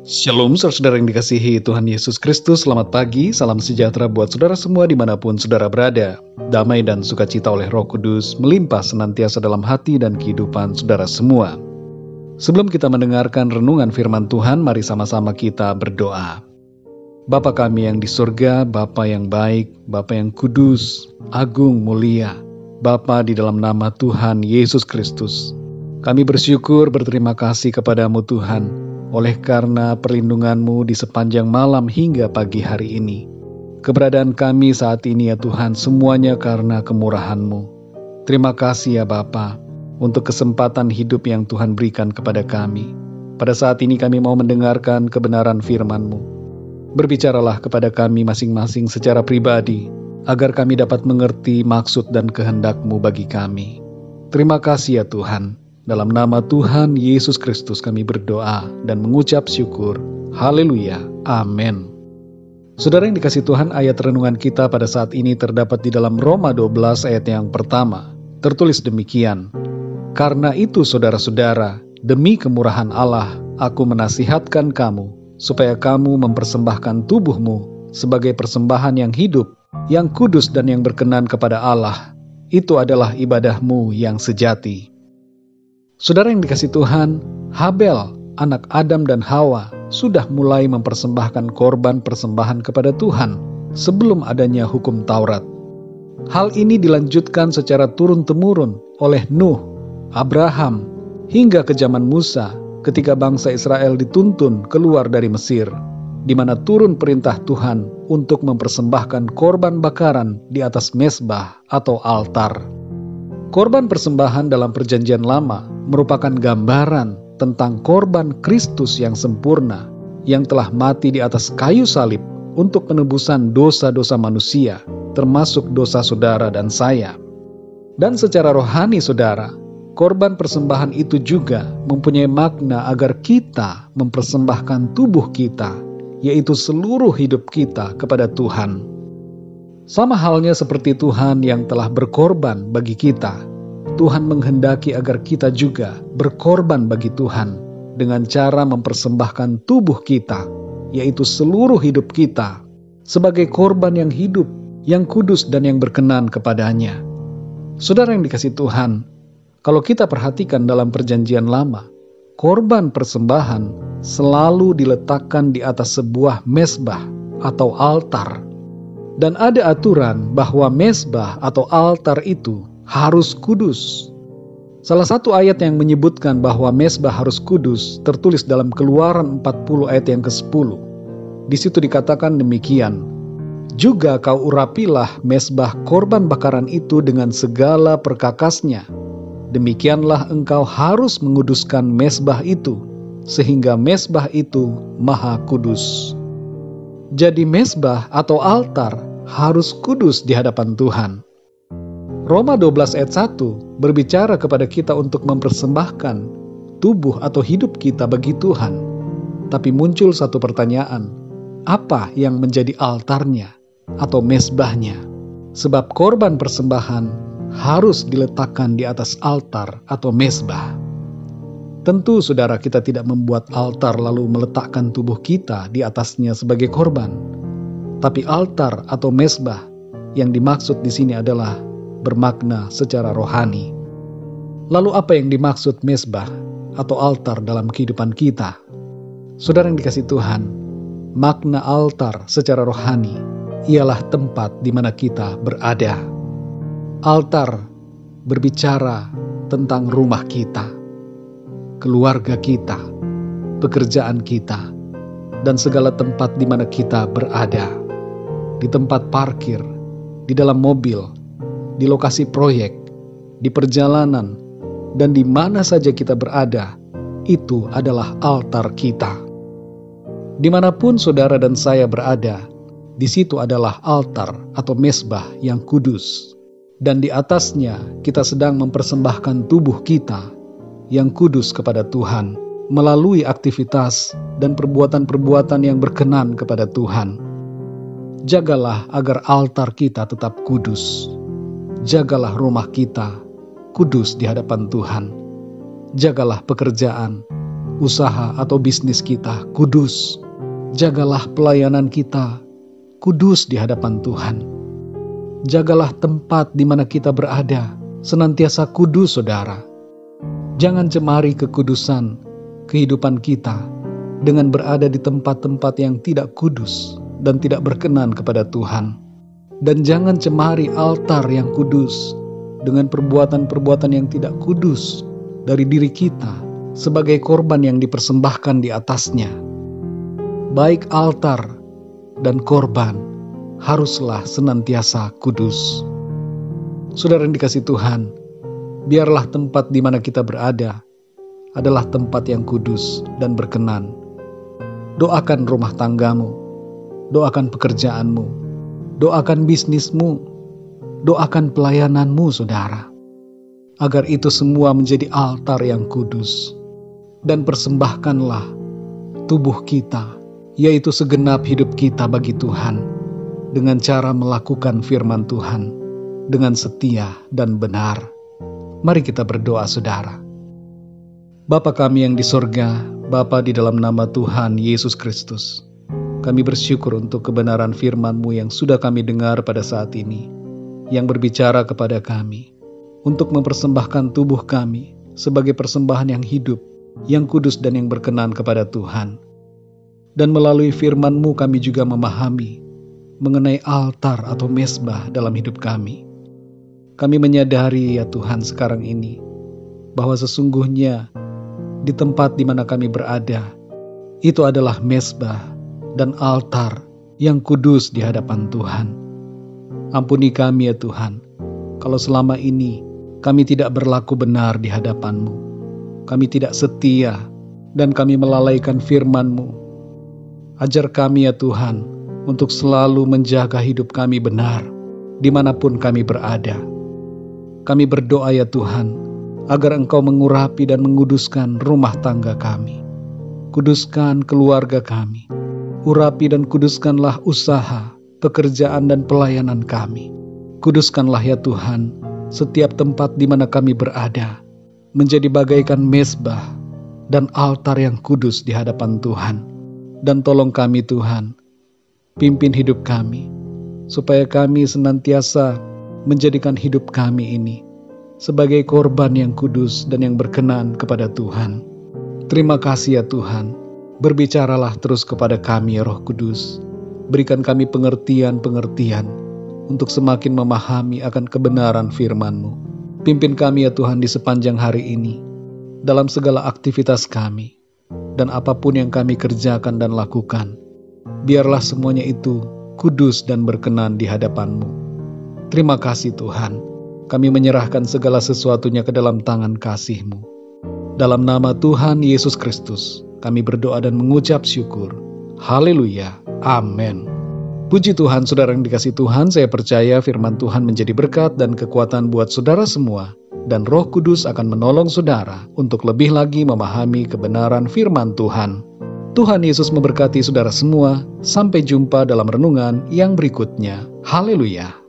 Shalom saudara yang dikasihi Tuhan Yesus Kristus, selamat pagi, salam sejahtera buat saudara semua dimanapun saudara berada. Damai dan sukacita oleh Roh Kudus melimpah senantiasa dalam hati dan kehidupan saudara semua. Sebelum kita mendengarkan renungan firman Tuhan, mari sama-sama kita berdoa. Bapa kami yang di surga, Bapa yang baik, Bapa yang kudus, agung, mulia, Bapa di dalam nama Tuhan Yesus Kristus. Kami bersyukur berterima kasih kepadamu Tuhan, oleh karena perlindungan-Mu di sepanjang malam hingga pagi hari ini. Keberadaan kami saat ini ya Tuhan, semuanya karena kemurahan-Mu. Terima kasih ya Bapa, untuk kesempatan hidup yang Tuhan berikan kepada kami. Pada saat ini kami mau mendengarkan kebenaran firman-Mu. Berbicaralah kepada kami masing-masing secara pribadi, agar kami dapat mengerti maksud dan kehendak-Mu bagi kami. Terima kasih ya Tuhan. Dalam nama Tuhan Yesus Kristus kami berdoa dan mengucap syukur. Haleluya. Amin. Saudara yang dikasihi Tuhan, ayat renungan kita pada saat ini terdapat di dalam Roma 12 ayat yang pertama. Tertulis demikian. Karena itu saudara-saudara, demi kemurahan Allah, aku menasihatkan kamu, supaya kamu mempersembahkan tubuhmu sebagai persembahan yang hidup, yang kudus dan yang berkenan kepada Allah. Itu adalah ibadahmu yang sejati. Saudara yang dikasihi Tuhan, Habel, anak Adam dan Hawa, sudah mulai mempersembahkan korban persembahan kepada Tuhan sebelum adanya hukum Taurat. Hal ini dilanjutkan secara turun-temurun oleh Nuh, Abraham, hingga ke zaman Musa ketika bangsa Israel dituntun keluar dari Mesir, di mana turun perintah Tuhan untuk mempersembahkan korban bakaran di atas mezbah atau altar. Korban persembahan dalam Perjanjian Lama merupakan gambaran tentang korban Kristus yang sempurna, yang telah mati di atas kayu salib untuk penebusan dosa-dosa manusia, termasuk dosa saudara dan saya. Dan secara rohani saudara, korban persembahan itu juga mempunyai makna agar kita mempersembahkan tubuh kita, yaitu seluruh hidup kita kepada Tuhan. Sama halnya seperti Tuhan yang telah berkorban bagi kita, Tuhan menghendaki agar kita juga berkorban bagi Tuhan dengan cara mempersembahkan tubuh kita, yaitu seluruh hidup kita, sebagai korban yang hidup, yang kudus dan yang berkenan kepadanya. Saudara yang dikasihi Tuhan, kalau kita perhatikan dalam Perjanjian Lama, korban persembahan selalu diletakkan di atas sebuah mezbah atau altar. Dan ada aturan bahwa mezbah atau altar itu harus kudus. Salah satu ayat yang menyebutkan bahwa mezbah harus kudus tertulis dalam Keluaran 40 ayat yang ke-10. Di situ dikatakan demikian, juga kau urapilah mezbah korban bakaran itu dengan segala perkakasnya. Demikianlah engkau harus menguduskan mezbah itu, sehingga mezbah itu maha kudus. Jadi mezbah atau altar harus kudus di hadapan Tuhan. Roma 12 ayat 1 berbicara kepada kita untuk mempersembahkan tubuh atau hidup kita bagi Tuhan. Tapi muncul satu pertanyaan, apa yang menjadi altarnya atau mezbahnya? Sebab korban persembahan harus diletakkan di atas altar atau mezbah. Tentu saudara, kita tidak membuat altar lalu meletakkan tubuh kita di atasnya sebagai korban. Tapi altar atau mezbah yang dimaksud di sini adalah bermakna secara rohani. Lalu apa yang dimaksud mezbah atau altar dalam kehidupan kita? Saudara yang dikasihi Tuhan, makna altar secara rohani ialah tempat di mana kita berada. Altar berbicara tentang rumah kita, keluarga kita, pekerjaan kita, dan segala tempat di mana kita berada. Di tempat parkir, di dalam mobil, di lokasi proyek, di perjalanan, dan di mana saja kita berada, itu adalah altar kita. Dimanapun saudara dan saya berada, di situ adalah altar atau mezbah yang kudus. Dan di atasnya kita sedang mempersembahkan tubuh kita yang kudus kepada Tuhan melalui aktivitas dan perbuatan-perbuatan yang berkenan kepada Tuhan. Jagalah agar altar kita tetap kudus. Jagalah rumah kita kudus di hadapan Tuhan. Jagalah pekerjaan, usaha atau bisnis kita kudus. Jagalah pelayanan kita kudus di hadapan Tuhan. Jagalah tempat di mana kita berada senantiasa kudus, saudara. Jangan cemari kekudusan kehidupan kita dengan berada di tempat-tempat yang tidak kudus dan tidak berkenan kepada Tuhan. Dan jangan cemari altar yang kudus dengan perbuatan-perbuatan yang tidak kudus dari diri kita sebagai korban yang dipersembahkan di atasnya. Baik altar dan korban haruslah senantiasa kudus. Saudara yang dikasihi Tuhan, biarlah tempat di mana kita berada adalah tempat yang kudus dan berkenan. Doakan rumah tanggamu, doakan pekerjaanmu, doakan bisnismu, doakan pelayananmu, saudara, agar itu semua menjadi altar yang kudus. Dan persembahkanlah tubuh kita, yaitu segenap hidup kita bagi Tuhan, dengan cara melakukan firman Tuhan dengan setia dan benar. Mari kita berdoa, saudara. Bapa kami yang di sorga, Bapa, di dalam nama Tuhan Yesus Kristus, kami bersyukur untuk kebenaran firman-Mu yang sudah kami dengar pada saat ini, yang berbicara kepada kami untuk mempersembahkan tubuh kami sebagai persembahan yang hidup, yang kudus dan yang berkenan kepada Tuhan. Dan melalui firman-Mu kami juga memahami mengenai altar atau mezbah dalam hidup kami. Kami menyadari ya Tuhan sekarang ini bahwa sesungguhnya di tempat di mana kami berada itu adalah mezbah dan altar yang kudus di hadapan Tuhan. Ampuni kami ya Tuhan, kalau selama ini kami tidak berlaku benar di hadapan-Mu. Kami tidak setia dan kami melalaikan firman-Mu. Ajar kami ya Tuhan untuk selalu menjaga hidup kami benar dimanapun kami berada. Kami berdoa ya Tuhan agar Engkau mengurapi dan menguduskan rumah tangga kami. Kuduskan keluarga kami. Urapi dan kuduskanlah usaha, pekerjaan dan pelayanan kami. Kuduskanlah ya Tuhan setiap tempat di mana kami berada menjadi bagaikan mezbah dan altar yang kudus di hadapan Tuhan. Dan tolong kami Tuhan, pimpin hidup kami, supaya kami senantiasa menjadikan hidup kami ini sebagai korban yang kudus dan yang berkenan kepada Tuhan. Terima kasih ya Tuhan, berbicaralah terus kepada kami ya Roh Kudus. Berikan kami pengertian-pengertian untuk semakin memahami akan kebenaran firman-Mu. Pimpin kami ya Tuhan di sepanjang hari ini, dalam segala aktivitas kami, dan apapun yang kami kerjakan dan lakukan. Biarlah semuanya itu kudus dan berkenan di hadapan-Mu. Terima kasih Tuhan, kami menyerahkan segala sesuatunya ke dalam tangan kasih-Mu. Dalam nama Tuhan Yesus Kristus, kami berdoa dan mengucap syukur. Haleluya, amin. Puji Tuhan, saudara yang dikasihi Tuhan, saya percaya firman Tuhan menjadi berkat dan kekuatan buat saudara semua, dan Roh Kudus akan menolong saudara untuk lebih lagi memahami kebenaran firman Tuhan. Tuhan Yesus memberkati saudara semua. Sampai jumpa dalam renungan yang berikutnya. Haleluya.